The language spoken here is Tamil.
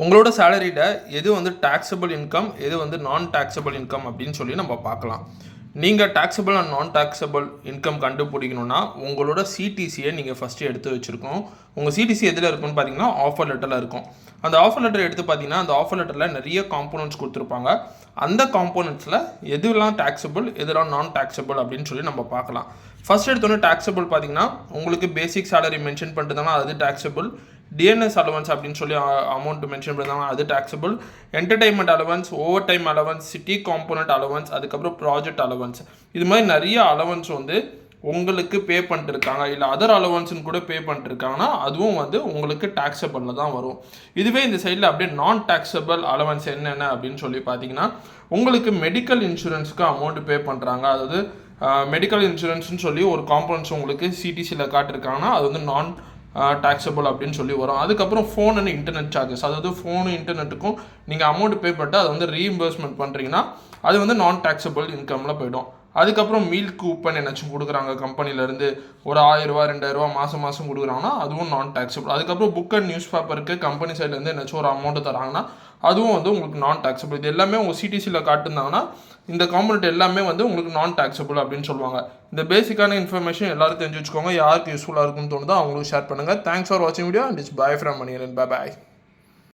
உங்களோட சேலரியில் எது வந்து டாக்ஸபிள் இன்கம், எது வந்து நான் டாக்ஸபிள் இன்கம் அப்படின்னு சொல்லி நம்ம பார்க்கலாம். நீங்கள் டாக்ஸபிள் அண்ட் நான் டாக்ஸபிள் இன்கம் கண்டுபிடிக்கணும்னா உங்களோட சிடிசியை நீங்கள் ஃபஸ்ட்டு எடுத்து வச்சுருக்கணும். உங்கள் சிடிசி எதில் இருக்குன்னு பார்த்தீங்கன்னா ஆஃபர் லெட்டரில் இருக்கும். அந்த ஆஃபர் லெட்டர் எடுத்து பார்த்தீங்கன்னா அந்த ஆஃபர் லெட்டரில் நிறைய காம்போனன்ட்ஸ் கொடுத்துருப்பாங்க. அந்த காம்போனன்ட்ஸில் எதுலாம் டாக்ஸபிள், எதுலாம் நான் டாக்ஸபிள் அப்படின்னு சொல்லி நம்ம பார்க்கலாம். ஃபஸ்ட் எடுத்தோன்னே டாக்ஸபிள் பார்த்தீங்கன்னா உங்களுக்கு பேசிக் சேலரி மென்ஷன் பண்ணிட்டுதாங்கன்னா அது டாக்ஸபிள். டிஎன்எஸ் அலவன்ஸ் அப்படின்னு சொல்லி அமௌண்ட் மென்ஷன் பண்ணியிருந்தாங்க, அது taxable. Entertainment allowance, over time allowance, city component allowance, அதுக்கப்புறம் ப்ராஜெக்ட் அலவன்ஸ், இது மாதிரி நிறைய அலவன்ஸ் வந்து உங்களுக்கு பே பண்ணிட்டுருக்காங்க, இல்லை அதர் அலவன்ஸ்னு கூட பே பண்ணிட்டுருக்காங்கன்னா அதுவும் வந்து உங்களுக்கு டாக்ஸபிளில் தான் வரும். இதுவே இந்த சைடில் அப்படியே நான் டாக்ஸபிள் அலவன்ஸ் என்னென்ன அப்படின்னு சொல்லி பார்த்தீங்கன்னா உங்களுக்கு மெடிக்கல் இன்சூரன்ஸுக்கு அமௌண்ட் பே பண்ணுறாங்க. அதாவது மெடிக்கல் இன்சூரன்ஸ்னு சொல்லி ஒரு காம்போனன்ட்ஸ் உங்களுக்கு சிடிசியில் காட்டிருக்காங்கன்னா அது வந்து நான் டாக்ஸபிள் அப்படின்னு சொல்லி வரும். அதுக்கப்புறம் ஃபோன் அண்ட் இன்டர்நெட் சார்ஜஸ், அதாவது ஃபோனு இன்டர்நெட்டுக்கும் நீங்கள் அமௌண்ட் பே பண்ணிட்டு அதை வந்து ரீஇம்பர்ஸ்மெண்ட் பண்ணுறீங்கன்னா அது வந்து நான் டாக்ஸபிள் இன்கமில் போய்டும். அதுக்கப்புறம் மீல் கூப்பன் என்னாச்சும் கொடுக்குறாங்க கம்பெனிலேருந்து, ஒரு 1000 ரூபா 2000 ரூபா மாதம் கொடுக்குறாங்கன்னா அதுவும் நான் டாக்ஸபிள். அதுக்கப்புறம் புக் அண்ட் நியூஸ் பேப்பருக்கு கம்பெனி சைட்லேருந்து என்னாச்சும் ஒரு அமௌண்ட்டு தராங்கன்னா அதுவும் வந்து உங்களுக்கு நான் டாக்ஸபிள். இது எல்லாமே உங்கள் சிடிசியில் காட்டுனாங்கன்னா இந்த காம்பனண்ட் எல்லாமே வந்து உங்களுக்கு நான் டாக்ஸபிள் அப்படின்னு சொல்லுவாங்க. இந்த பேசிக்கான இன்ஃபர்மேஷன் எல்லாரும் தெரிஞ்சு வச்சுக்கோங்க. யாருக்கு யூஸ்ஃபுல்லாக இருக்குன்னு தோணுதோ அவங்களுக்கு ஷேர் பண்ணுங்கள். தேங்க்ஸ் ஃபார் வாட்சிங் video and it's bye from Maniyan. Bye bye.